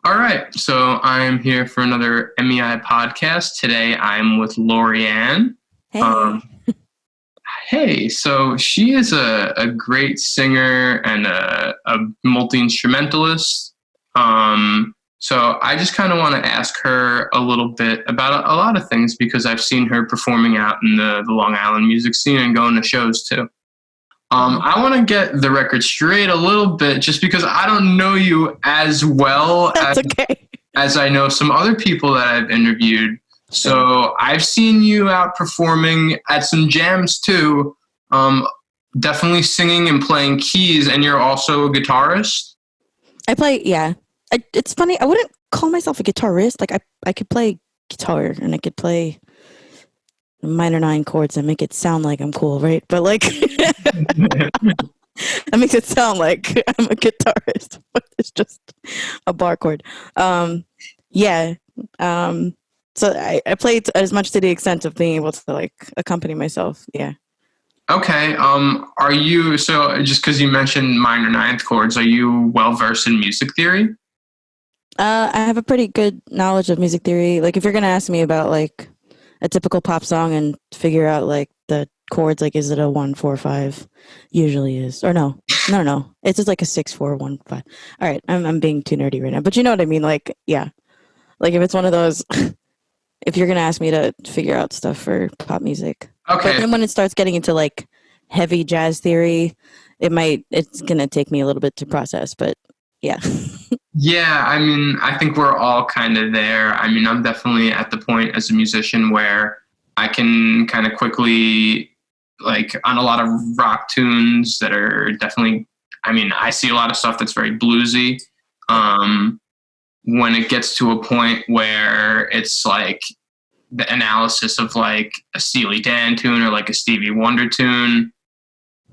All right, so I'm here for another MEI podcast. Today I'm with Laurie Anne. Hey. Hey, so she is a great singer and a multi-instrumentalist. So I just kind of want to ask her a little bit about a lot of things because I've seen her performing out in the Long Island music scene and going to shows too. I want to get the record straight a little bit just because I don't know you as well That's okay. as I know some other people that I've interviewed. So I've seen you out performing at some jams too, definitely singing and playing keys, and you're also a guitarist? I play, yeah. It's funny, I wouldn't call myself a guitarist. Like, I could play guitar, and I could play minor 9 chords and make it sound like I'm cool, right? But, like, that makes it sound like I'm a guitarist, but it's just a bar chord. Yeah. So I played as much to the extent of being able to, like, accompany myself, yeah. Okay. Are you, so just because you mentioned minor 9th chords, are you well-versed in music theory? I have a pretty good knowledge of music theory. Like, if you're going to ask me about, like, a typical pop song and figure out, like, the chords, like, is it a 1, 4, 5? Usually is. Or no. It's just like a 6, 4, 1, 5. All right. I'm being too nerdy right now. But you know what I mean? Like, yeah. Like, if it's one of those, if you're going to ask me to figure out stuff for pop music. Okay. But then when it starts getting into, like, heavy jazz theory, it's going to take me a little bit to process. But, yeah. Yeah, I mean, I think we're all kind of there. I mean, I'm definitely at the point as a musician where I can kind of quickly, like, on a lot of rock tunes that are definitely, I mean, I see a lot of stuff that's very bluesy. When it gets to a point where it's like the analysis of like a Steely Dan tune or like a Stevie Wonder tune,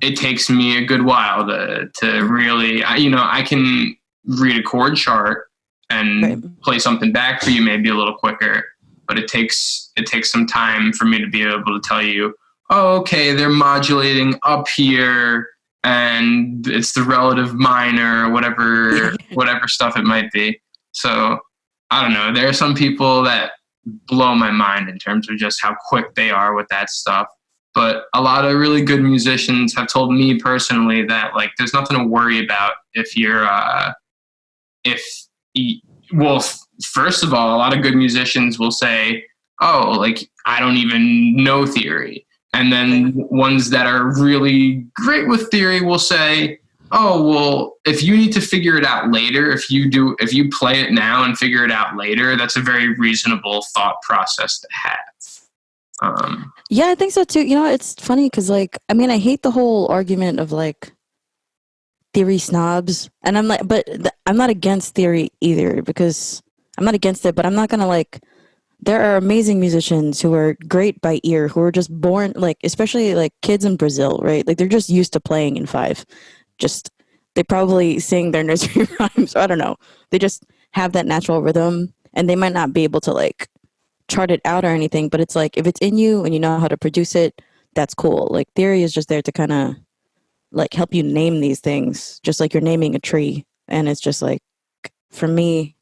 it takes me a good while to really, I can read a chord chart and play something back for you maybe a little quicker, but it takes some time for me to be able to tell you, oh, okay, they're modulating up here and it's the relative minor, whatever stuff it might be. So I don't know, there are some people that blow my mind in terms of just how quick they are with that stuff. But a lot of really good musicians have told me personally that, like, there's nothing to worry about if you're first of all, a lot of good musicians will say, oh, like, I don't even know theory. And then ones that are really great with theory will say, oh, well, if you need to figure it out later, if you play it now and figure it out later, that's a very reasonable thought process to have. Yeah, I think so too. You know, it's funny because, like, I mean, I hate the whole argument of, like, theory snobs, and I'm like, but I'm not against theory either, because I'm not against it, but I'm not gonna, like, there are amazing musicians who are great by ear, who are just born, like, especially like kids in Brazil, right? Like, they're just used to playing in 5. Just, they probably sing their nursery rhymes. I don't know. They just have that natural rhythm, and they might not be able to, like, chart it out or anything, but it's like, if it's in you and you know how to produce it, that's cool. Like, theory is just there to kind of, like, help you name these things, just like you're naming a tree. And it's just like, for me,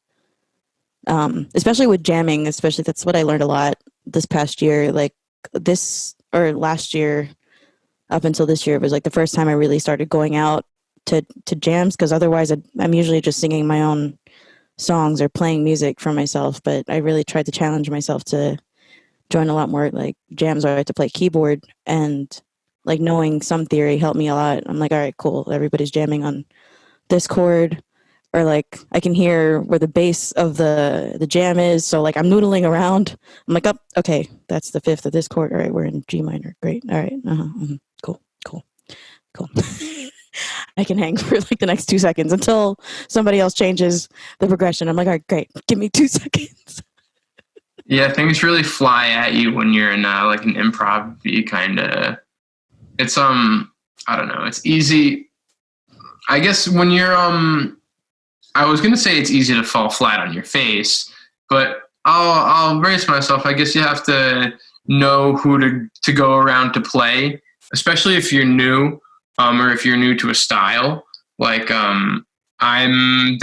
especially with jamming, especially, that's what I learned a lot this past year. Like, last year up until this year was like the first time I really started going out to jams, because otherwise I'm usually just singing my own songs or playing music for myself. But I really tried to challenge myself to join a lot more, like, jams where I had to play keyboard, and, like, knowing some theory helped me a lot. I'm like, all right, cool, everybody's jamming on this chord, or, like, I can hear where the bass of the jam is, so, like, I'm noodling around. I'm like, oh, okay, that's the 5th of this chord. All right, we're in G minor. Great. All right. Cool. I can hang for, like, the next 2 seconds until somebody else changes the progression. I'm like, all right, great, give me 2 seconds. Yeah, things really fly at you when you're in like an improv kind of. It's I don't know. It's easy. I guess when you're I was gonna say it's easy to fall flat on your face, but I'll brace myself. I guess you have to know who to go around to play, especially if you're new, or if you're new to a style. Like I'm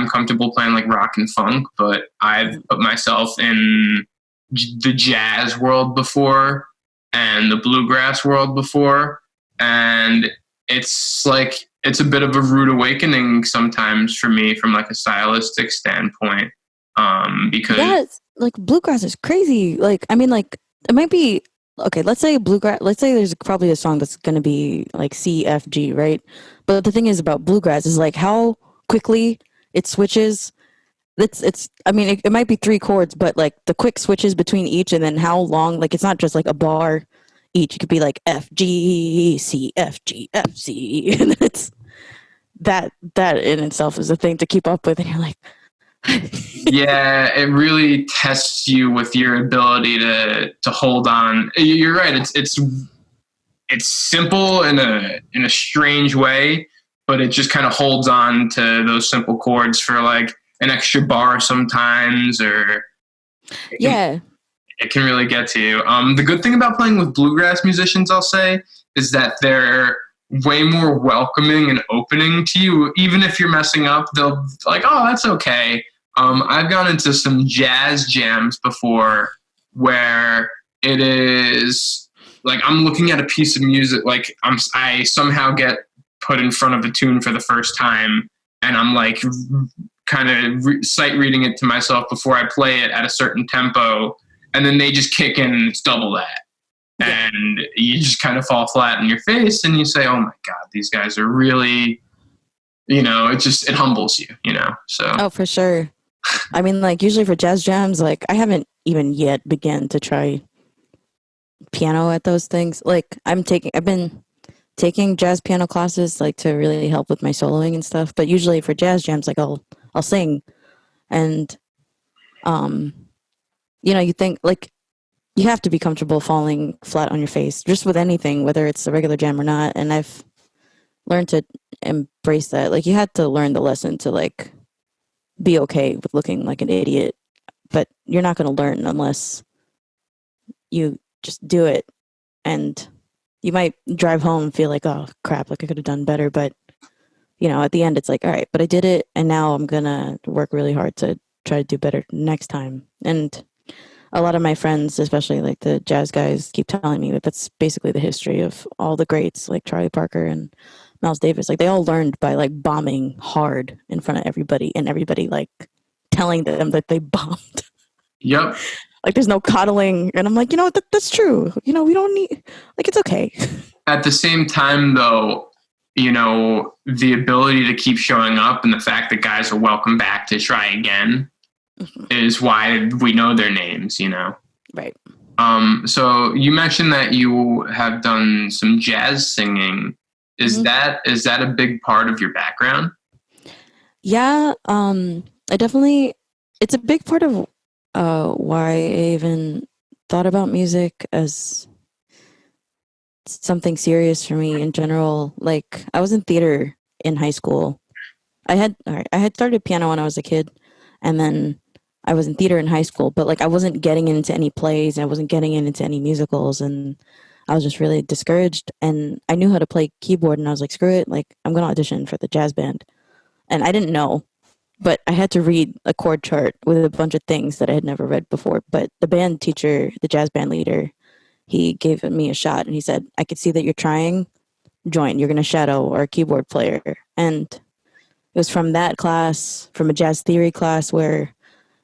comfortable playing like rock and funk, but I've put myself in the jazz world before and the bluegrass world before, and it's like it's a bit of a rude awakening sometimes for me from like a stylistic standpoint. Because yeah, like bluegrass is crazy. Like, I mean, like it might be okay. Let's say bluegrass. Let's say there's probably a song that's gonna be like C, F, G, right? But the thing is about bluegrass is like how quickly it switches. It's. I mean, it might be three chords, but like the quick switches between each, and then how long. Like it's not just like a bar each. It could be like F, G, C, F, G, F, C, and it's that in itself is a thing to keep up with, and you're like. Yeah, it really tests you with your ability to hold on. You're right. It's simple in a strange way, but it just kind of holds on to those simple chords for like an extra bar sometimes, or it can really get to you. The good thing about playing with bluegrass musicians, I'll say, is that they're way more welcoming and opening to you. Even if you're messing up, they'll like, oh, that's okay. I've gone into some jazz jams before where it is like I'm looking at a piece of music, like I somehow get put in front of a tune for the first time, and I'm like kind of sight reading it to myself before I play it at a certain tempo, and then they just kick in and it's double that. Yeah. And you just kind of fall flat in your face and you say, oh my God, these guys are really, it humbles you, so. Oh, for sure. I mean, like usually for jazz jams, like I haven't even yet begun to try piano at those things. Like I've been taking jazz piano classes like to really help with my soloing and stuff. But usually for jazz jams, like I'll sing, and you think like you have to be comfortable falling flat on your face just with anything, whether it's a regular jam or not. And I've learned to embrace that. Like you had to learn the lesson to like be okay with looking like an idiot, but you're not going to learn unless you just do it. And you might drive home and feel like, oh crap, like I could have done better. But at the end it's like, all right, but I did it, and now I'm going to work really hard to try to do better next time. And a lot of my friends, especially like the jazz guys, keep telling me that that's basically the history of all the greats like Charlie Parker and Miles Davis. Like they all learned by like bombing hard in front of everybody, and everybody like telling them that they bombed. Yep. Like there's no coddling. And I'm like, that's true. We don't need, like, it's okay. At the same time though, the ability to keep showing up and the fact that guys are welcome back to try again is why we know their names, Right. So you mentioned that you have done some jazz singing. Is that a big part of your background? Yeah. It's a big part of why I even thought about music as something serious for me in general. Like I was in theater in high school. I had started piano when I was a kid, and then I was in theater in high school, but like I wasn't getting into any plays, and I wasn't getting into any musicals, and I was just really discouraged. And I knew how to play keyboard, and I was like, screw it, like I'm gonna audition for the jazz band. And I didn't know, but I had to read a chord chart with a bunch of things that I had never read before. But the band teacher, the jazz band leader, he gave me a shot, and he said, I could see that you're trying, join, you're gonna shadow our keyboard player. And it was from that class, from a jazz theory class, where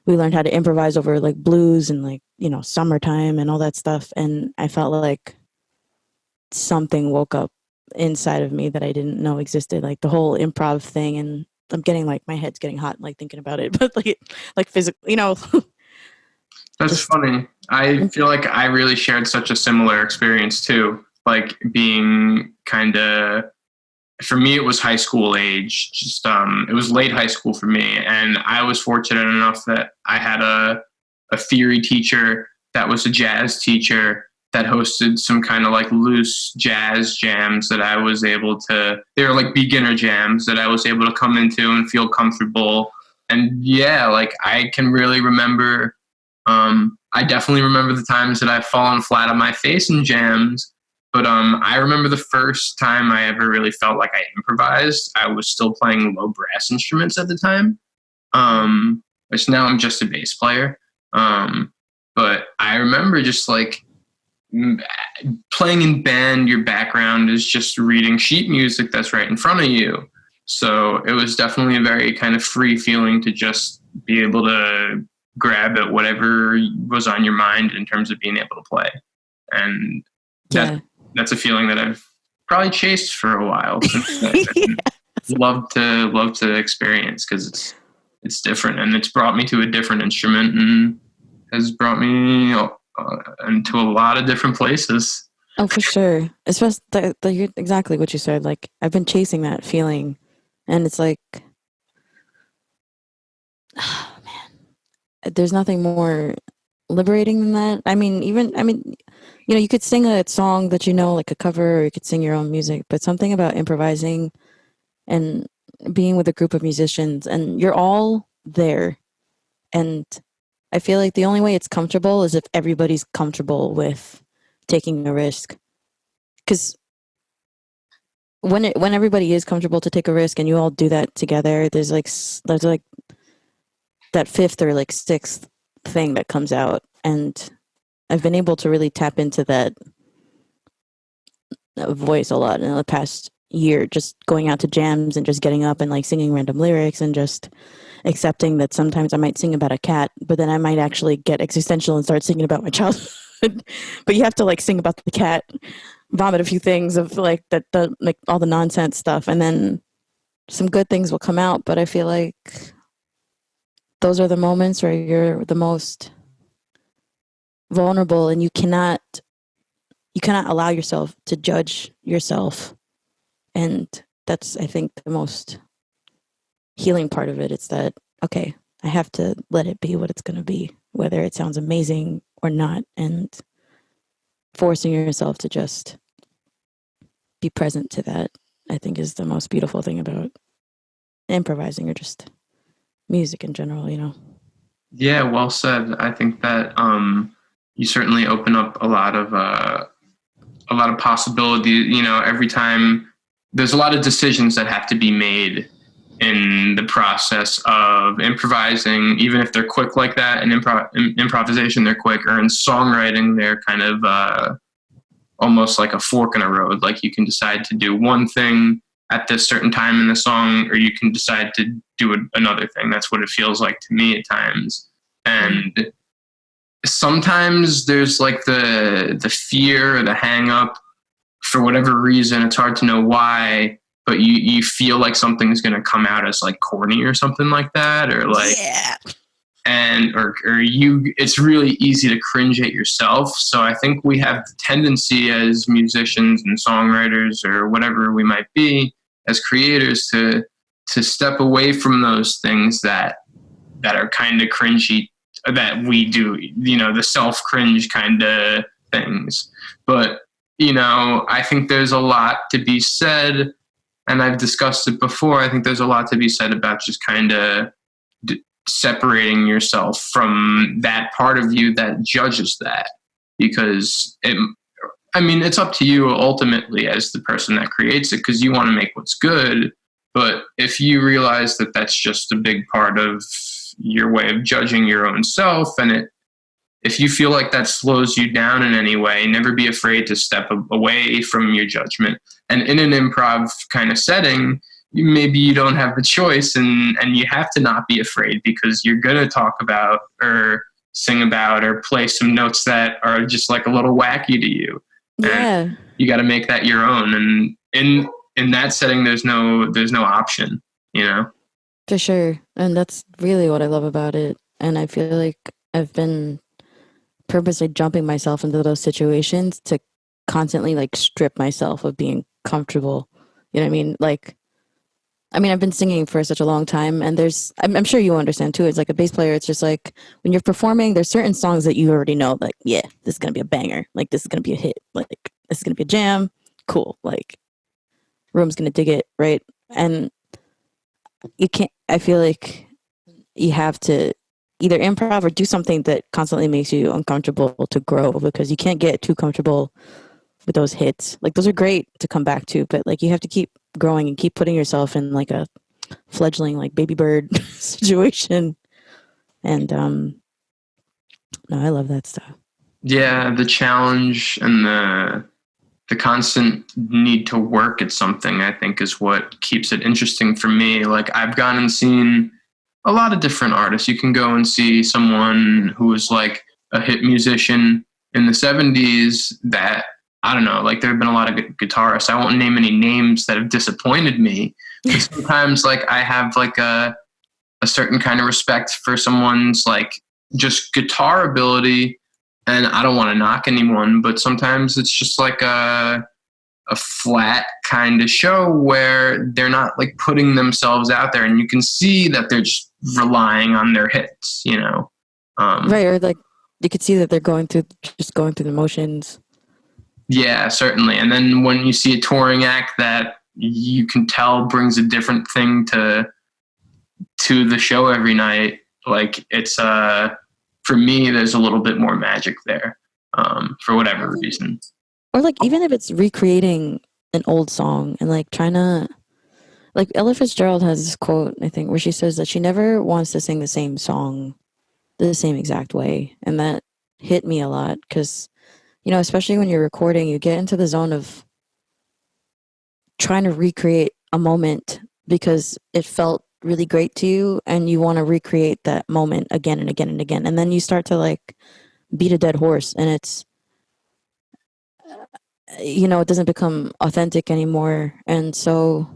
we learned how to improvise over like blues and like, summertime and all that stuff. And I felt like something woke up inside of me that I didn't know existed, like the whole improv thing. And I'm getting like, my head's getting hot, like thinking about it, but like physically, That's funny. I feel like I really shared such a similar experience too. Like being kind of, for me, it was high school age. Just it was late high school for me, and I was fortunate enough that I had a theory teacher that was a jazz teacher that hosted some kind of like loose jazz jams that I was able to. They were like beginner jams that I was able to come into and feel comfortable. And yeah, like I can really remember. I definitely remember the times that I've fallen flat on my face in jams. But I remember the first time I ever really felt like I improvised. I was still playing low brass instruments at the time, which now I'm just a bass player. But I remember just like playing in band, your background is just reading sheet music that's right in front of you. So it was definitely a very kind of free feeling to just be able to grab at whatever was on your mind in terms of being able to play. And that's a feeling that I've probably chased for a while. Love to experience, because it's different, and it's brought me to a different instrument and has brought me into a lot of different places. Oh, for sure. Especially exactly what you said. Like, I've been chasing that feeling, and it's like, oh man, there's nothing more liberating than that. I mean, you could sing a song that like a cover, or you could sing your own music, but something about improvising and being with a group of musicians, and you're all there, and I feel like the only way it's comfortable is if everybody's comfortable with taking a risk. Because when everybody is comfortable to take a risk and you all do that together, there's like that fifth or like sixth thing that comes out, and I've been able to really tap into that voice a lot in the past year, just going out to jams and just getting up and like singing random lyrics and just accepting that sometimes I might sing about a cat, but then I might actually get existential and start singing about my childhood. But you have to like sing about the cat, vomit a few things of like like all the nonsense stuff, and then some good things will come out. But I feel like those are the moments where you're the most vulnerable, and you cannot allow yourself to judge yourself. And that's, I think, the most healing part of it. It's that, okay, I have to let it be what it's going to be, whether it sounds amazing or not, and forcing yourself to just be present to that, I think, is the most beautiful thing about improvising, or just music in general, Yeah, well said. I think that you certainly open up a lot of possibilities. Every time there's a lot of decisions that have to be made in the process of improvising, even if they're quick like that. In improvisation, they're quick, or in songwriting, they're kind of almost like a fork in a road. Like, you can decide to do one thing at this certain time in the song, or you can decide to do another thing. That's what it feels like to me at times. And sometimes there's like the fear or the hang up for whatever reason. It's hard to know why, but you feel like something's going to come out as like corny or something like that, or like, and or it's really easy to cringe at yourself. So I think we have the tendency as musicians and songwriters, or whatever we might be as creators, to step away from those things that are kind of cringy, that we do, the self cringe kind of things. But I think there's a lot to be said, and I've discussed it before. I think there's a lot to be said about just kind of separating yourself from that part of you that judges that, because it's up to you ultimately as the person that creates it, because you want to make what's good. But if you realize that that's just a big part of your way of judging your own self, and if you feel like that slows you down in any way, never be afraid to step away from your judgment. And in an improv kind of setting, maybe you don't have the choice, and you have to not be afraid, because you're going to talk about or sing about or play some notes that are just like a little wacky to you. Yeah. And you got to make that your own. And in that setting, there's no option, For sure. And that's really what I love about it. And I feel like I've been purposely jumping myself into those situations to constantly like strip myself of being comfortable. You know what I mean? Like, I've been singing for such a long time, and I'm sure you understand too. It's like a bass player. It's just like when you're performing, there's certain songs that you already know, like, yeah, this is going to be a banger. Like, this is going to be a hit. Like, this is going to be a jam. Cool. Like, room's going to dig it. Right. And I feel like you have to either improv or do something that constantly makes you uncomfortable to grow, because you can't get too comfortable with those hits. Like those are great to come back to, but like you have to keep growing and keep putting yourself in like a fledgling like baby bird situation. And no, I love that stuff. Yeah, the challenge and the constant need to work at something, I think, is what keeps it interesting for me. Like I've gone and seen a lot of different artists. You can go and see someone who was like a hit musician in the 70s that, I don't know, like there have been a lot of guitarists. I won't name any names that have disappointed me. But sometimes like I have like a certain kind of respect for someone's like just guitar ability, and I don't want to knock anyone, but sometimes it's just like a flat kind of show where they're not like putting themselves out there, and you can see that they're just relying on their hits, you know. Right, or like you could see that they're going through the motions. Yeah, certainly. And then when you see a touring act that you can tell brings a different thing to the show every night, like it's for me there's a little bit more magic there, for whatever reason. Or like even if it's recreating an old song and like trying to, like Ella Fitzgerald has this quote, I think, where she says that she never wants to sing the same song the same exact way. And that hit me a lot because, you know, especially when you're recording, you get into the zone of trying to recreate a moment because it felt really great to you and you want to recreate that moment again and again and again. And then you start to like beat a dead horse and it's, you know, it doesn't become authentic anymore. And so,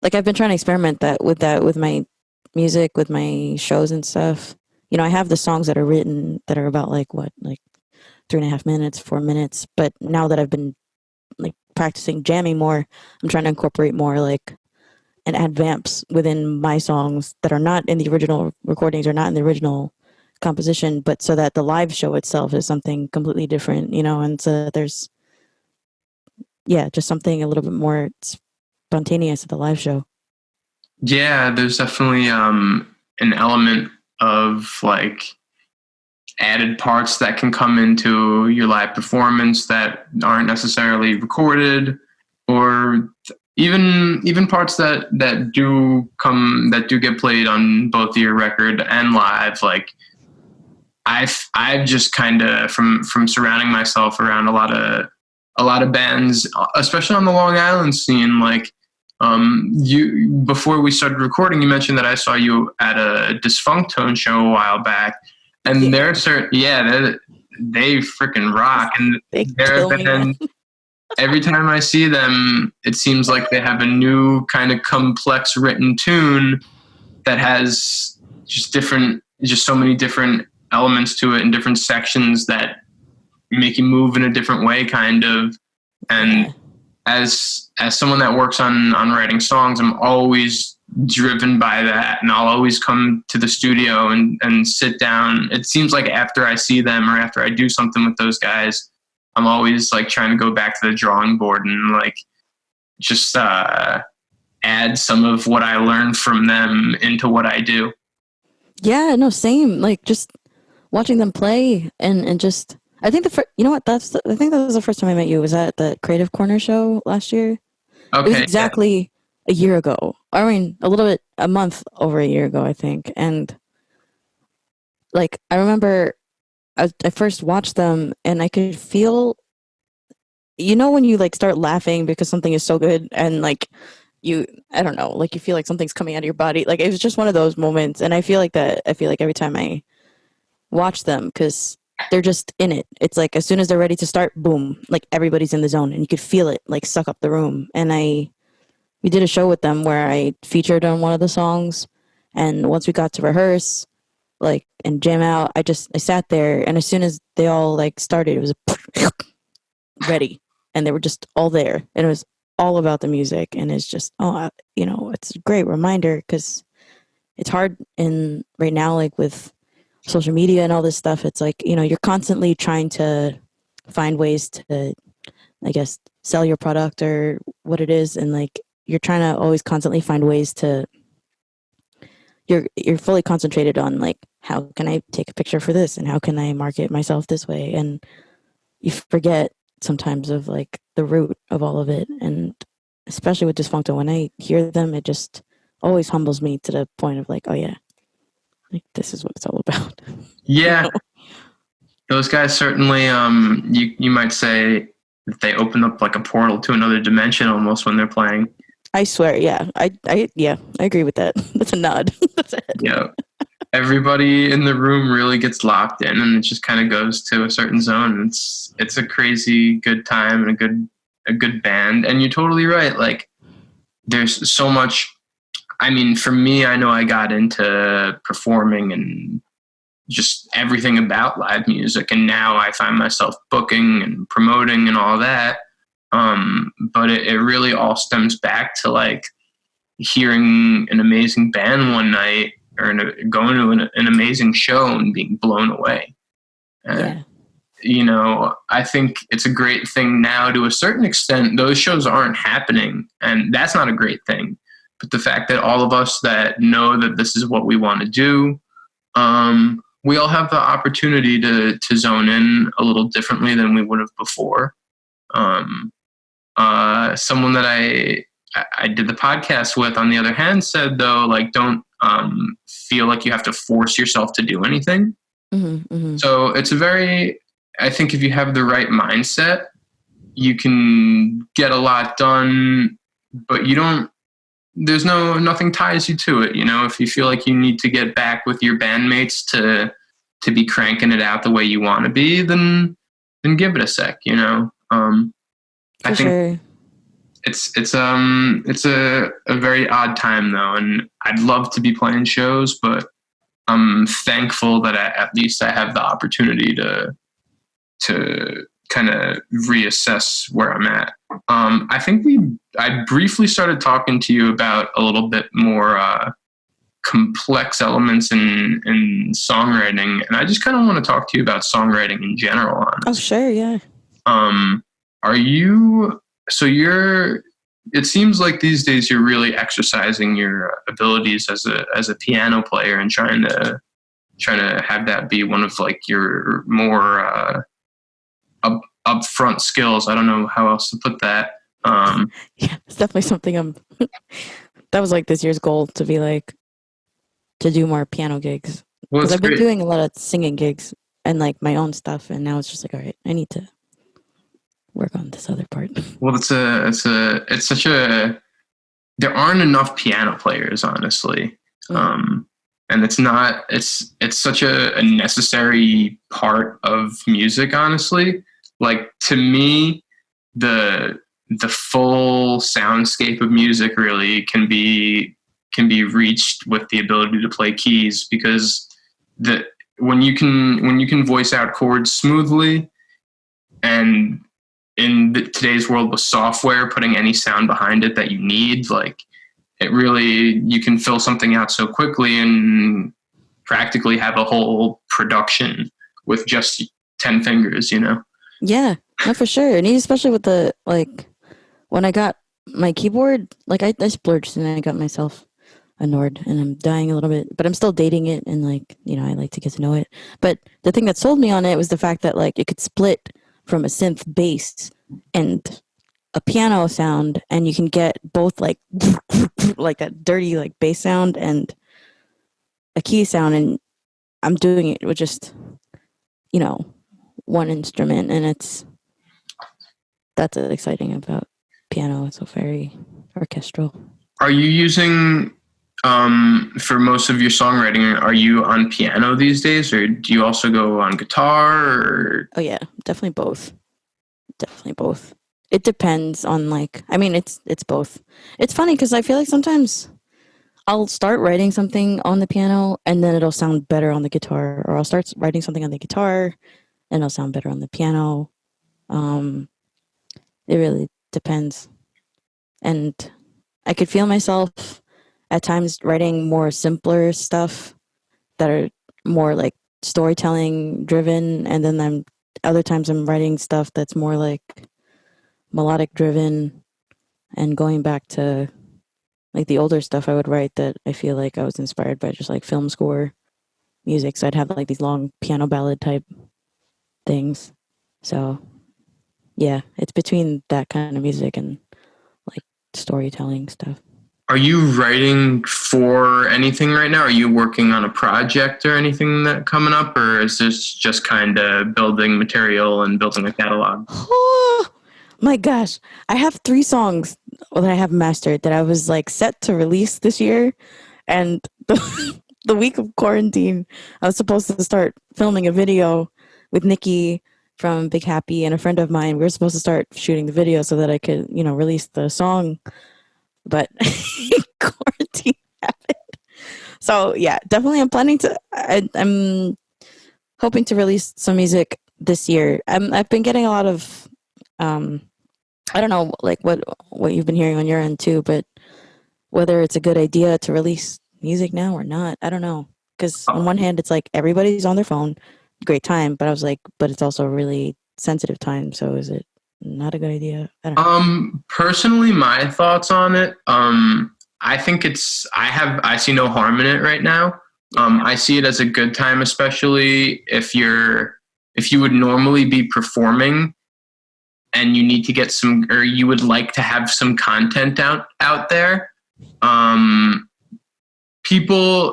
like, I've been trying to experiment that with my music, with my shows and stuff. You know, I have the songs that are written that are about like what, like 3.5 minutes, 4 minutes. But now that I've been like practicing jamming more, I'm trying to incorporate more like and add vamps within my songs that are not in the original recordings or not in the original composition, but so that the live show itself is something completely different, you know, and so there's, yeah, just something a little bit more spontaneous at the live show. Yeah, there's definitely an element of like added parts that can come into your live performance that aren't necessarily recorded, or even parts that do get played on both your record and live. Like I've just kind of from surrounding myself around a lot of bands, especially on the Long Island scene. Like you, before we started recording, you mentioned that I saw you at a Defunct Tone show a while back, and they're certain, yeah, they freaking rock, and they're been. Every time I see them, it seems like they have a new kind of complex written tune that has just so many different elements to it and different sections that make you move in a different way, kind of. And as someone that works on writing songs, I'm always driven by that, and I'll always come to the studio and sit down. It seems like after I see them or after I do something with those guys, I'm always like trying to go back to the drawing board and like just add some of what I learned from them into what I do. Yeah, no, same. Like just watching them play and just, I think you know what, I think that was the first time I met you was at the Creative Corner show last year. Okay, it was exactly a year ago. I mean, a month over a year ago, I think. And like, I remember I first watched them and I could feel, you know, when you like start laughing because something is so good and like I don't know, like you feel like something's coming out of your body. Like it was just one of those moments. And I feel like every time I watch them, because they're just in it. It's like as soon as they're ready to start, boom, like everybody's in the zone and you could feel it like suck up the room. And we did a show with them where I featured on one of the songs. And once we got to rehearse, like, and jam out, I sat there, and as soon as they all like started, it was ready, and they were just all there, and it was all about the music, and it's just, you know, it's a great reminder because it's hard in right now, like with social media and all this stuff. It's like, you know, you're constantly trying to find ways to, I guess, sell your product or what it is, and like you're trying to always constantly find ways to, you're fully concentrated on like, how can I take a picture for this and how can I market myself this way, and you forget sometimes of like the root of all of it. And especially with Dysfunctal, when I hear them, it just always humbles me to the point of like, oh yeah, like this is what it's all about. Yeah. Those guys certainly, you might say that they open up like a portal to another dimension almost when they're playing. I swear, yeah. I agree with that. That's a nod. That's it. Yeah. Everybody in the room really gets locked in, and it just kind of goes to a certain zone. It's a crazy good time and a good band. And you're totally right. Like, there's so much. I mean, for me, I know I got into performing and just everything about live music, and now I find myself booking and promoting and all that. But it really all stems back to like hearing an amazing band one night or going to an amazing show and being blown away. Yeah. You know, I think it's a great thing now to a certain extent. Those shows aren't happening, and that's not a great thing. But the fact that all of us that know that this is what we want to do, we all have the opportunity to zone in a little differently than we would have before. Someone that I did the podcast with, on the other hand, said though, like, don't feel like you have to force yourself to do anything. Mm-hmm, mm-hmm. So it's I think if you have the right mindset, you can get a lot done, but there's nothing ties you to it. You know, if you feel like you need to get back with your bandmates to be cranking it out the way you want to be, then give it a sec, you know? I think sure. it's a very odd time though, and I'd love to be playing shows, but I'm thankful that at least I have the opportunity to kind of reassess where I'm at. I think I briefly started talking to you about a little bit more complex elements in songwriting, and I just kind of want to talk to you about songwriting in general. Honestly. Oh, sure, yeah. Are you? So it seems like these days you're really exercising your abilities as a piano player and trying to have that be one of like your more upfront skills. I don't know how else to put that. Yeah, it's definitely something that was like this year's goal, to be like, to do more piano gigs. Because I've been doing a lot of singing gigs and like my own stuff, and now it's just like, all right, I need to work on this other part. Well, it's such a, there aren't enough piano players, honestly. And it's such a necessary part of music, honestly. Like, to me, the full soundscape of music really can be reached with the ability to play keys, because when you can voice out chords smoothly, and in today's world with software, putting any sound behind it that you need, like, it really, you can fill something out so quickly and practically have a whole production with just 10 fingers, you know? Yeah, no, for sure. And especially with the, like, when I got my keyboard, like, I splurged and I got myself a Nord, and I'm dying a little bit, but I'm still dating it, and like, you know, I like to get to know it. But the thing that sold me on it was the fact that like it could split from a synth bass and a piano sound, and you can get both like like a dirty like bass sound and a key sound, and I'm doing it with just, you know, one instrument, and that's exciting about piano. It's so very orchestral. Are you using for most of your songwriting, are you on piano these days, or do you also go on guitar? Or? Oh yeah, definitely both. It depends on, like, I mean, it's both. It's funny because I feel like sometimes I'll start writing something on the piano and then it'll sound better on the guitar, or I'll start writing something on the guitar and it'll sound better on the piano. It really depends. And I could feel myself at times writing more simpler stuff that are more like storytelling driven, and then other times I'm writing stuff that's more like melodic driven, and going back to like the older stuff I would write that I feel like I was inspired by just like film score music. So I'd have like these long piano ballad type things. So yeah, it's between that kind of music and like storytelling stuff. Are you writing for anything right now? Are you working on a project or anything that coming up, or is this just kind of building material and building a catalog? Oh my gosh, I have 3 songs that I have mastered that I was like set to release this year, and the week of quarantine, I was supposed to start filming a video with Nikki from Big Happy and a friend of mine. We were supposed to start shooting the video so that I could, release the song, but quarantine happened. So yeah, definitely I'm planning to, I'm hoping to release some music this year. I've been getting a lot of, I don't know, like what you've been hearing on your end too, but whether it's a good idea to release music now or not, I don't know. Because on one hand, it's like everybody's on their phone, great time, but I was like, but it's also a really sensitive time. So is it not a good idea? I don't know. Personally, my thoughts on it, I think I see no harm in it right now. I see it as a good time, especially if you would normally be performing and you need to get some, or you would like to have some content out there.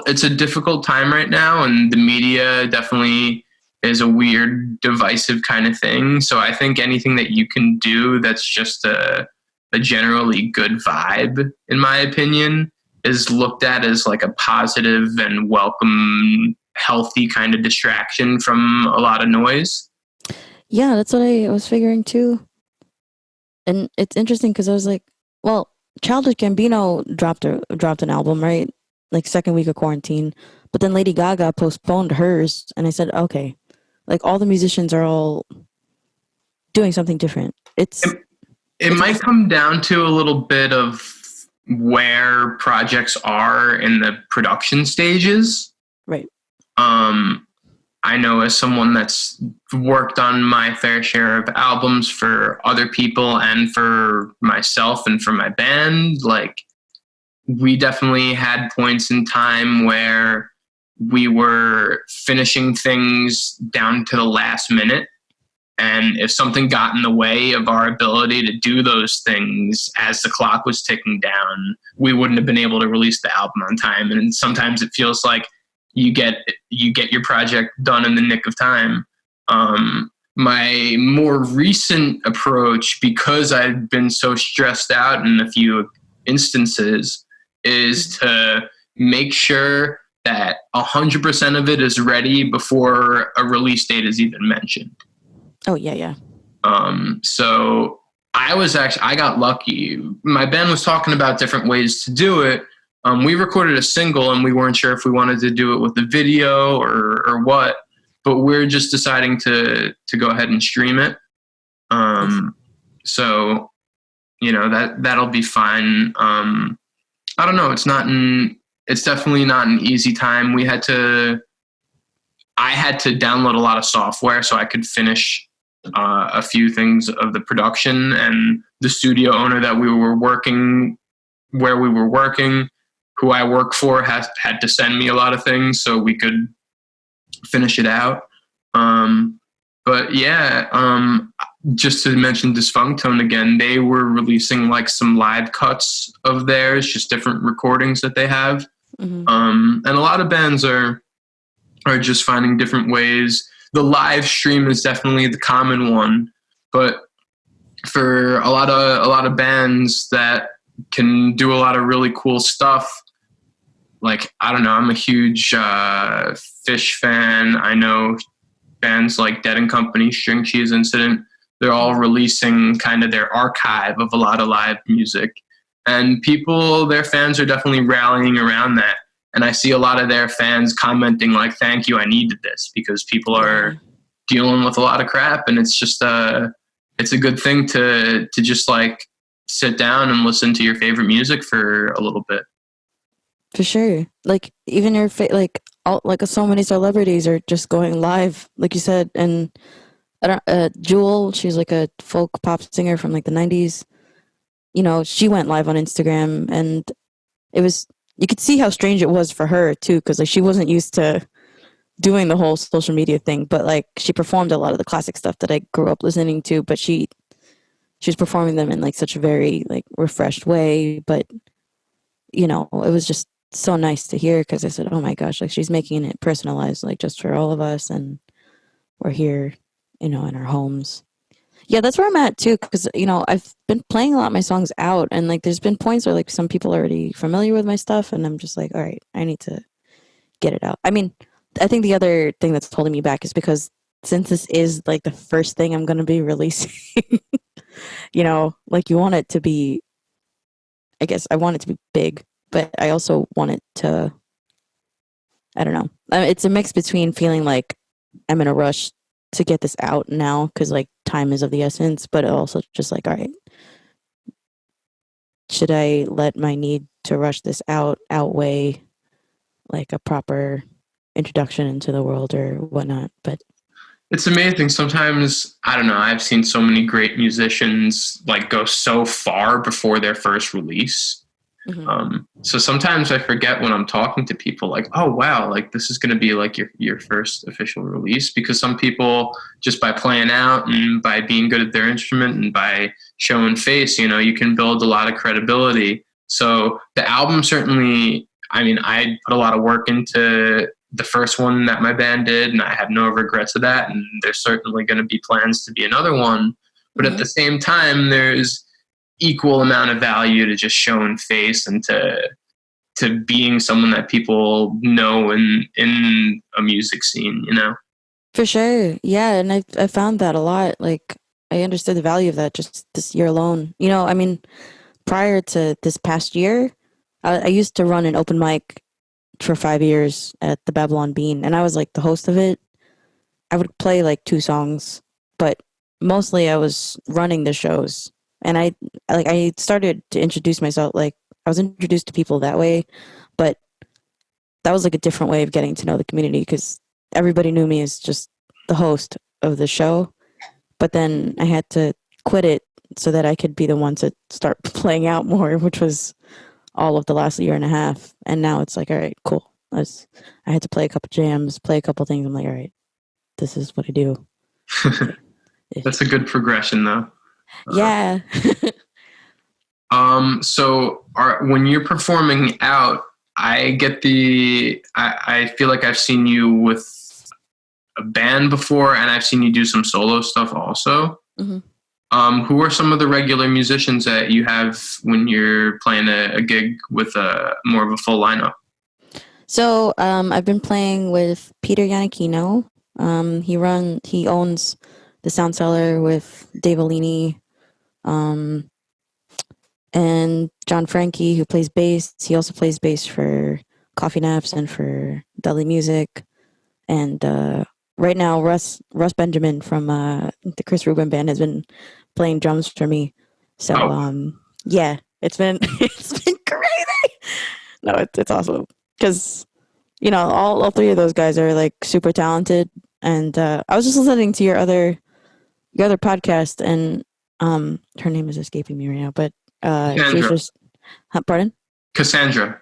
It's a difficult time right now, and the media definitely is a weird, divisive kind of thing. So I think anything that you can do that's just a generally good vibe, in my opinion, is looked at as like a positive and welcome, healthy kind of distraction from a lot of noise. Yeah, that's what I was figuring too. And it's interesting because I was like, well, Childish Gambino dropped an album, right? Like second week of quarantine. But then Lady Gaga postponed hers, and I said, okay, like all the musicians are all doing something different. It might come down to a little bit of where projects are in the production stages. Right. I know as someone that's worked on my fair share of albums for other people and for myself and for my band, like we definitely had points in time where we were finishing things down to the last minute. And if something got in the way of our ability to do those things as the clock was ticking down, we wouldn't have been able to release the album on time. And sometimes it feels like you get your project done in the nick of time. My more recent approach, because I've been so stressed out in a few instances, is to make sure that 100% of it is ready before a release date is even mentioned. Oh, yeah. So I got lucky. My band was talking about different ways to do it. We recorded a single and we weren't sure if we wanted to do it with the video or what, but we're just deciding to go ahead and stream it. So, that'll be fine. I don't know. It's definitely not an easy time. I had to download a lot of software so I could finish a few things of the production, and the studio owner that we were working, who I work for, had to send me a lot of things so we could finish it out. But yeah, just to mention Dysfunctone again, they were releasing like some live cuts of theirs, just different recordings that they have. Mm-hmm. And a lot of bands are just finding different ways. The live stream is definitely the common one, but for a lot of bands that can do a lot of really cool stuff, like, I don't know, I'm a huge Fish fan. I know bands like Dead and Company, String Cheese Incident, they're all releasing kind of their archive of a lot of live music. And their fans are definitely rallying around that. And I see a lot of their fans commenting like, thank you, I needed this, because people are dealing with a lot of crap. And it's just it's a good thing to just like sit down and listen to your favorite music for a little bit. For sure. Like even your so many celebrities are just going live, like you said. And Jewel, she's like a folk pop singer from like the 90s. She went live on Instagram, and you could see how strange it was for her too, because like she wasn't used to doing the whole social media thing, but like she performed a lot of the classic stuff that I grew up listening to, but she she was performing them in like such a very like refreshed way, but you know, it was just so nice to hear because I said, oh my gosh, like she's making it personalized, like just for all of us, and we're here, you know, in our homes. Yeah, that's where I'm at too, because you know I've been playing a lot of my songs out, and like there's been points where like some people are already familiar with my stuff, and I'm just like, all right, I need to get it out. I mean, I think the other thing that's holding me back is because since this is like the first thing I'm going to be releasing, you know, like you want it to be, I guess I want it to be big, but I also want it to, I don't know. It's a mix between feeling like I'm in a rush to get this out now because like time is of the essence, but also just like, all right, should I let my need to rush this out outweigh like a proper introduction into the world or whatnot? But it's amazing. Sometimes, I don't know, I've seen so many great musicians like go so far before their first release. So sometimes I forget when I'm talking to people like, oh, wow, like this is going to be like your first official release, because some people just by playing out and by being good at their instrument and by showing face, you know, you can build a lot of credibility. So the album certainly, I mean, I put a lot of work into the first one that my band did, and I have no regrets of that. And there's certainly going to be plans to be another one. But at the same time, there's equal amount of value to just showing face and to being someone that people know in a music scene, you know? For sure. Yeah. And I found that a lot. Like, I understood the value of that just this year alone. You know, I mean, prior to this past year, I used to run an open mic for 5 years at the Babylon Bean, and I was like the host of it. I would play like 2 songs, but mostly I was running the shows. And I started to introduce myself, like I was introduced to people that way, but that was like a different way of getting to know the community because everybody knew me as just the host of the show. But then I had to quit it so that I could be the one to start playing out more, which was all of the last year and a half. And now it's like, all right, cool. I had to play a couple jams, play a couple things. I'm like, all right, this is what I do. That's a good progression, though. Yeah. So when you're performing out, I feel like I've seen you with a band before, and I've seen you do some solo stuff also. Who are some of the regular musicians that you have when you're playing a gig with more of a full lineup? So I've been playing with Peter Yannicino. He owns the Sound Cellar with Dave Alini, and John Frankie, who plays bass. He also plays bass for Coffee Naps and for Dudley Music. And right now, Russ Benjamin from the Chris Rubin Band has been playing drums for me. So yeah, it's been it's been crazy. No, it's awesome because you know all 3 of those guys are like super talented. And I was just listening to your other podcast, and her name is escaping me right now, but she was just pardon? Cassandra,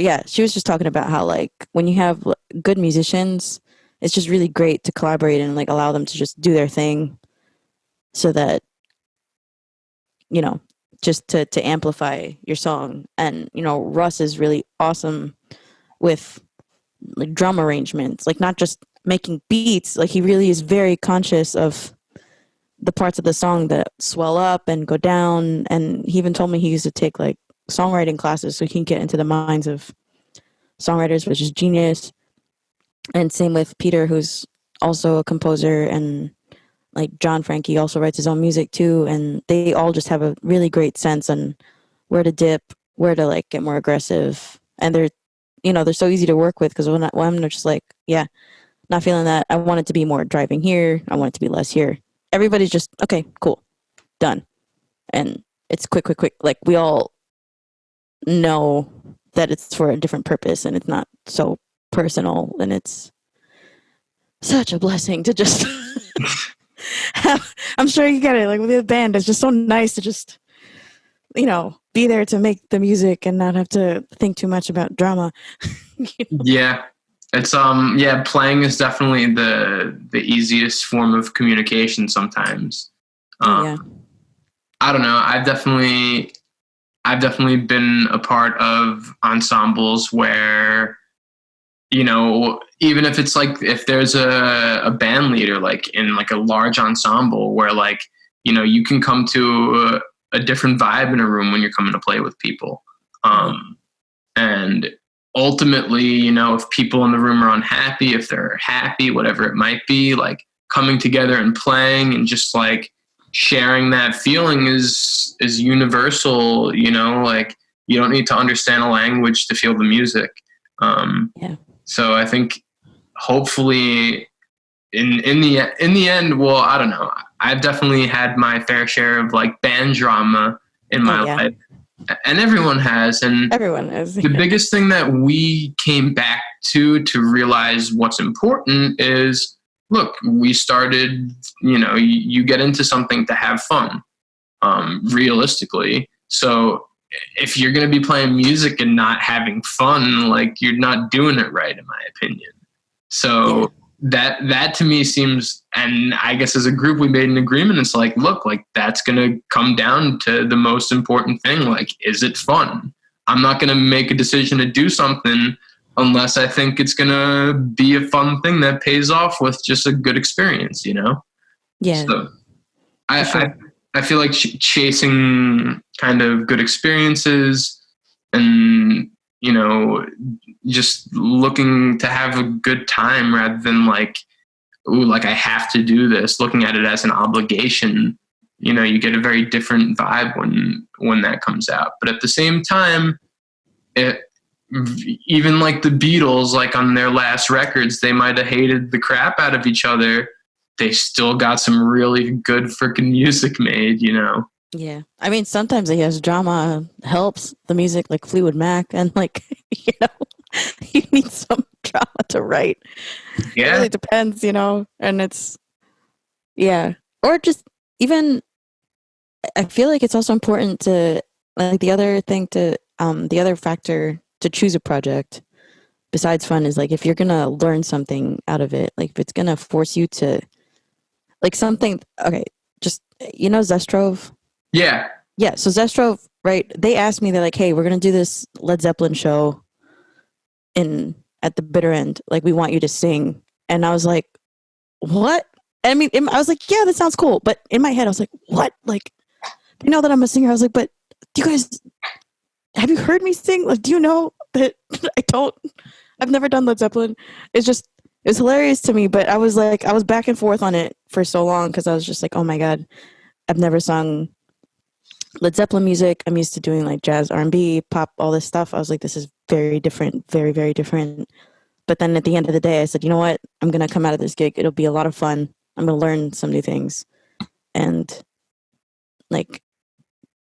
yeah, she was just talking about how like when you have good musicians, it's just really great to collaborate and like allow them to just do their thing, so that you know, just to amplify your song. And you know, Russ is really awesome with like drum arrangements, like not just making beats. Like he really is very conscious of the parts of the song that swell up and go down. And he even told me he used to take like songwriting classes so he can get into the minds of songwriters, which is genius. And same with Peter, who's also a composer, and like John Frankie also writes his own music too. And they all just have a really great sense on where to dip, where to like get more aggressive. And they're so easy to work with because when I'm just like, yeah, not feeling that. I want it to be more driving here. I want it to be less here. Everybody's just, okay, cool, done. And it's quick. Like we all know that it's for a different purpose and it's not so personal, and it's such a blessing to just have, I'm sure you get it, like with the band, it's just so nice to just, you know, be there to make the music and not have to think too much about drama. You know? Yeah. It's playing is definitely the easiest form of communication sometimes. Yeah. I don't know. I've definitely been a part of ensembles where, you know, even if it's like, if there's a band leader, like in like a large ensemble where like, you know, you can come to a different vibe in a room when you're coming to play with people. And ultimately, you know, if people in the room are unhappy, if they're happy, whatever it might be, like coming together and playing and just like sharing that feeling is universal, you know, like you don't need to understand a language to feel the music. Yeah. So I think hopefully in the end, well, I don't know. I've definitely had my fair share of like band drama in my life, and everyone has. And everyone has. The biggest thing that we came back to realize what's important is, look, we started, you know, you get into something to have fun, realistically. So if you're going to be playing music and not having fun, like you're not doing it right, in my opinion. So that to me seems, and I guess as a group we made an agreement. It's like, look, like that's going to come down to the most important thing. Like, is it fun? I'm not going to make a decision to do something unless I think it's going to be a fun thing that pays off with just a good experience, you know? Yeah. So I feel like chasing kind of good experiences and, you know, just looking to have a good time rather than like, ooh, like I have to do this, looking at it as an obligation. You know, you get a very different vibe when that comes out. But at the same time, even like the Beatles, like on their last records, they might have hated the crap out of each other. They still got some really good freaking music made, you know? Yeah. I mean, sometimes he has drama helps the music, like Fleetwood Mac, and like, you know, you need some drama to write. Yeah. It really depends, you know, and it's, yeah. Or just even, I feel like it's also important to, like, the other thing to, the other factor to choose a project besides fun is like, if you're going to learn something out of it, like if it's going to force you to, like something, okay, just, you know, Zestrove? Yeah. Yeah. So Zestrove, right? They asked me, they're like, hey, we're going to do this Led Zeppelin show at the bitter end. Like, we want you to sing. And I was like, what? I mean, I was like, yeah, that sounds cool. But in my head, I was like, what? Like, you know that I'm a singer. I was like, but do you guys, have you heard me sing? Like, do you know that I've never done Led Zeppelin. It was hilarious to me, but I was like, I was back and forth on it for so long because I was just like, oh my God, I've never sung Led Zeppelin music. I'm used to doing like jazz, R&B, pop, all this stuff. I was like, this is very different, very, very different. But then at the end of the day, I said, you know what? I'm going to come out of this gig. It'll be a lot of fun. I'm going to learn some new things. And like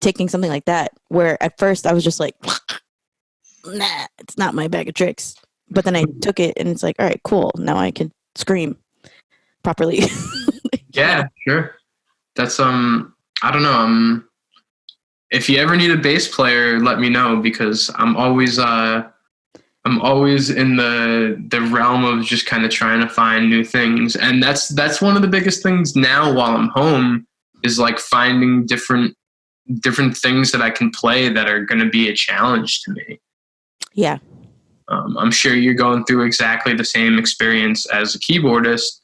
taking something like that, where at first I was just like, nah, it's not my bag of tricks. But then I took it and it's like, all right, cool. Now I can scream properly. Yeah, sure. That's, I don't know. If you ever need a bass player, let me know, because I'm always in the realm of just kind of trying to find new things. And that's one of the biggest things now while I'm home is like finding different things that I can play that are going to be a challenge to me. Yeah. I'm sure you're going through exactly the same experience as a keyboardist.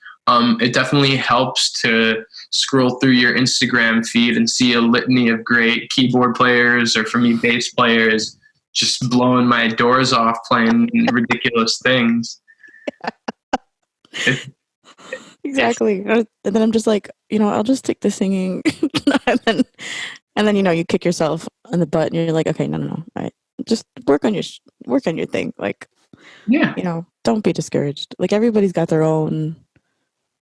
It definitely helps to scroll through your Instagram feed and see a litany of great keyboard players, or for me, bass players, just blowing my doors off playing ridiculous things. Exactly. And then I'm just like, you know, I'll just take the singing. and then, you know, you kick yourself in the butt and you're like, okay, no. All right. Just work on your thing. Like, yeah, you know, don't be discouraged. Like, everybody's got their own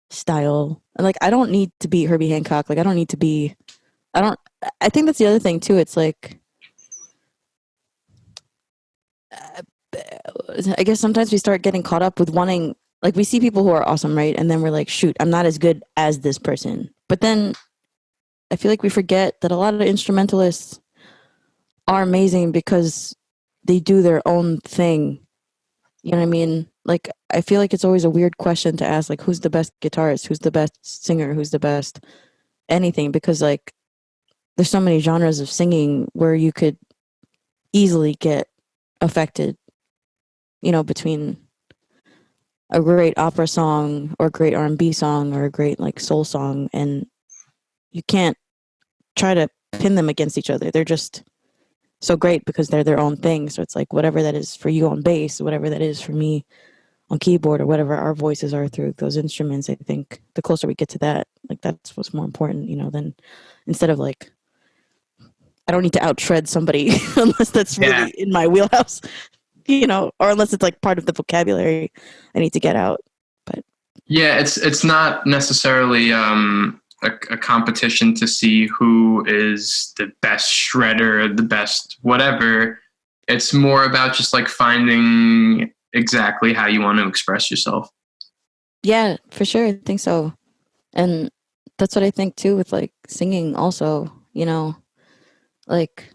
style. And like, I don't need to be Herbie Hancock. Like, I think that's the other thing too. It's like, I guess sometimes we start getting caught up with wanting, like, we see people who are awesome, right? And then we're like, shoot, I'm not as good as this person. But then I feel like we forget that a lot of instrumentalists are amazing because they do their own thing. You know what I mean? Like, I feel like it's always a weird question to ask, like, who's the best guitarist? Who's the best singer? Who's the best anything? Because, like, there's so many genres of singing where you could easily get affected, between a great opera song or a great R&B song or a great like soul song, and you can't try to pin them against each other. They're just so great because they're their own thing. So it's like whatever that is for you on bass, whatever that is for me on keyboard, or whatever our voices are through those instruments. I think the closer we get to that, like that's what's more important, than instead of like, I don't need to out shred somebody unless that's really in my wheelhouse, or unless it's like part of the vocabulary I need to get out. But yeah, it's not necessarily a competition to see who is the best shredder, the best whatever. It's more about just like finding exactly how you want to express yourself. Yeah, for sure. I think so. And that's what I think too with like singing also, like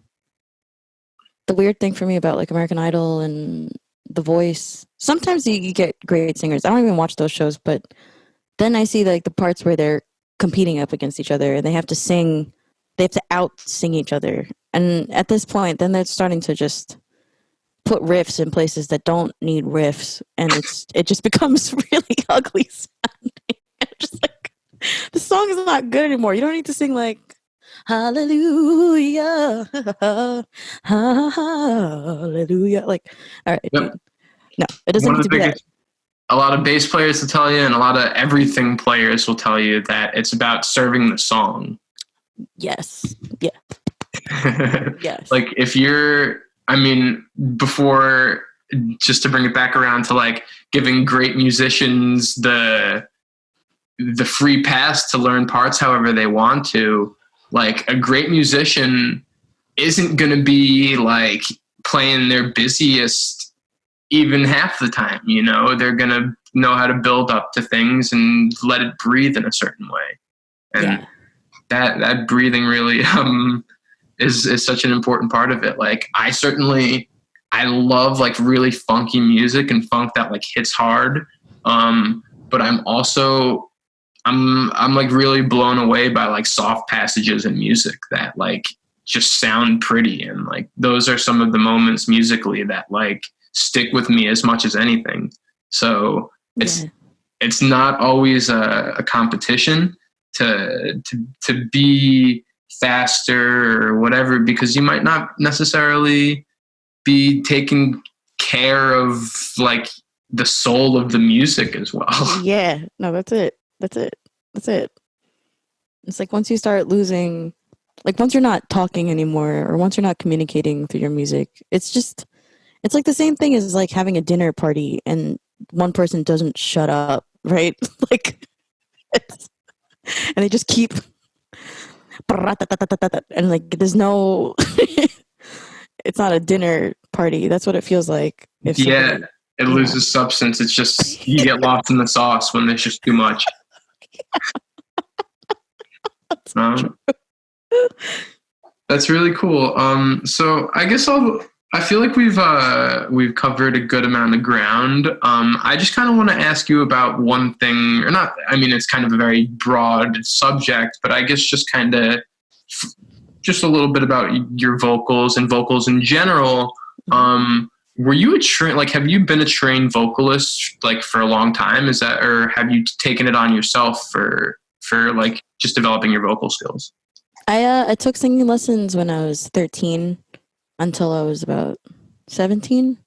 the weird thing for me about like American Idol and The Voice, sometimes you get great singers. I don't even watch those shows, but then I see like the parts where they're competing up against each other and they have to out sing each other. And at this point, then they're starting to just put riffs in places that don't need riffs, and it just becomes really ugly sounding. Just like, the song is not good anymore. You don't need to sing like hallelujah, hallelujah. Like, all right, Yep. dude. No, it doesn't need to be that. A lot of bass players will tell you, and a lot of everything players will tell you that it's about serving the song. Yes. Yeah. Yes. Like before, just to bring it back around to like giving great musicians the free pass to learn parts however they want to, like a great musician isn't going to be like playing their busiest even half the time. They're going to know how to build up to things and let it breathe in a certain way. And that breathing really is such an important part of it. Like I love like really funky music and funk that like hits hard. But I'm like really blown away by like soft passages in music that like just sound pretty, and like those are some of the moments musically that like stick with me as much as anything. So it's not always a competition to be faster or whatever, because you might not necessarily be taking care of like the soul of the music as well. Yeah, no, that's it. It's like once you start losing, like once you're not talking anymore, or once you're not communicating through your music, it's like the same thing as like having a dinner party and one person doesn't shut up, right? Like, and they just keep, and like there's no, it's not a dinner party. That's what it feels like. It loses substance. It's just you get lost in the sauce when there's just too much. That's really cool. So I guess I feel like we've covered a good amount of ground. I just kind of want to ask you about one thing, or not. I mean, it's kind of a very broad subject, but I guess just kind of just a little bit about your vocals and vocals in general. Were you have you been a trained vocalist like for a long time? Is that, or have you taken it on yourself for like just developing your vocal skills? I took singing lessons when I was 13 until I was about 17.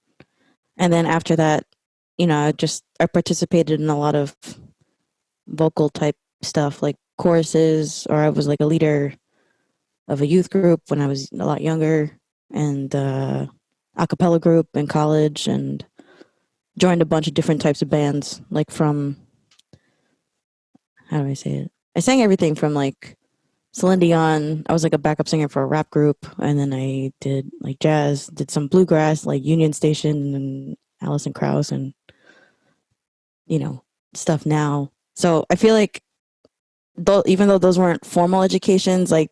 And then after that, I participated in a lot of vocal type stuff like choruses, or I was like a leader of a youth group when I was a lot younger, and a cappella group in college, and joined a bunch of different types of bands, like from, how do I say it? I sang everything from like Celine Dion. I was like a backup singer for a rap group, and then I did like jazz, did some bluegrass like Union Station and Alison Krauss, and stuff now. So I feel like even though those weren't formal educations, like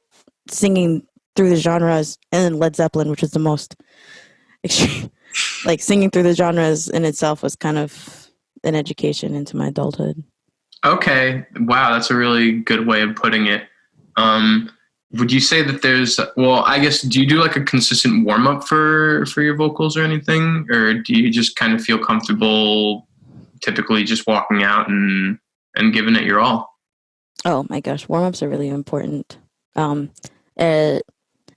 singing through the genres, and then Led Zeppelin, which is the most extreme, like singing through the genres in itself was kind of an education into my adulthood. Okay. Wow. That's a really good way of putting it. would you say that there's, well, I guess, do you do like a consistent warm up for your vocals or anything? Or do you just kind of feel comfortable typically just walking out and giving it your all? Oh my gosh, warm ups are really important. Uh,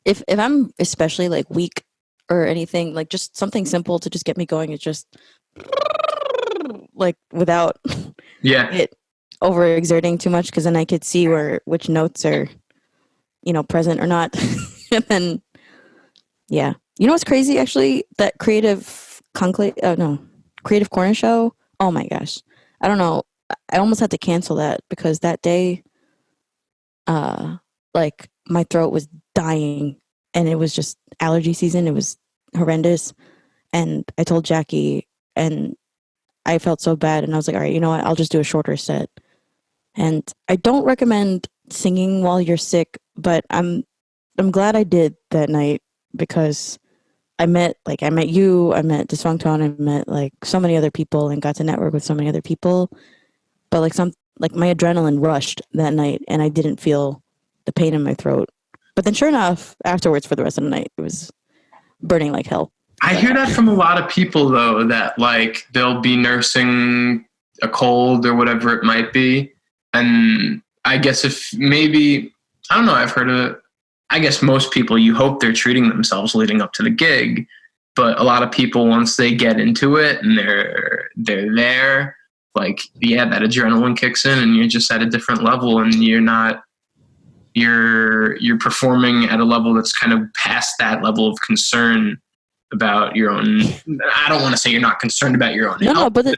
if I'm especially like weak or anything, like just something simple to just get me going, it's just like without Yeah. it overexerting too much, because then I could see which notes are, present or not. And then, yeah. You know what's crazy, actually? That Creative Corner show. Oh my gosh. I don't know. I almost had to cancel that because that day, like my throat was dying and it was just allergy season. It was horrendous. And I told Jackie, and I felt so bad. And I was like, all right, you know what? I'll just do a shorter set. And I don't recommend singing while you're sick, but I'm glad I did that night, because I met you, I met Dysfunctone, I met like so many other people and got to network with so many other people. But like my adrenaline rushed that night and I didn't feel the pain in my throat. But then sure enough, afterwards for the rest of the night, it was burning like hell. I hear that from a lot of people though, that like they'll be nursing a cold or whatever it might be. And I guess if maybe, I don't know, I've heard of, I guess most people, you hope they're treating themselves leading up to the gig, but a lot of people, once they get into it and they're there, like, yeah, that adrenaline kicks in and you're just at a different level, and you're performing at a level that's kind of past that level of concern about your own. I don't want to say you're not concerned about your own health. No, but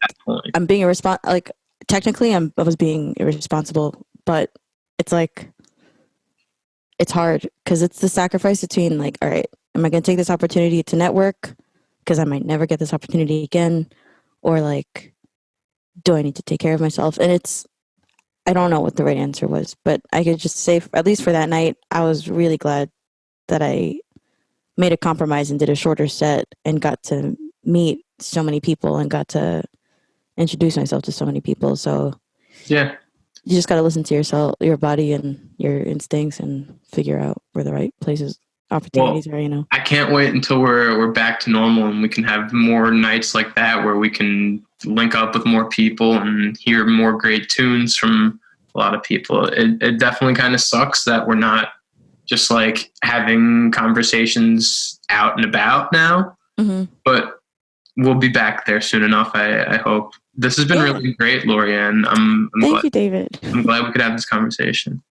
I'm being irresponsible. Like, technically, I was being irresponsible, but it's like, it's hard because it's the sacrifice between like, all right, am I going to take this opportunity to network because I might never get this opportunity again, or like, do I need to take care of myself? And I don't know what the right answer was, but I could just say, at least for that night, I was really glad that I made a compromise and did a shorter set and got to meet so many people and got to introduce myself to so many people. So yeah, you just got to listen to yourself, your body and your instincts, and figure out where the right places, opportunities are, I can't wait until we're back to normal and we can have more nights like that where we can link up with more people and hear more great tunes from a lot of people. It definitely kind of sucks that we're not just like having conversations out and about now, but we'll be back there soon enough. I hope. This has been really great, Laurie Anne. Thank you, David. I'm glad we could have this conversation.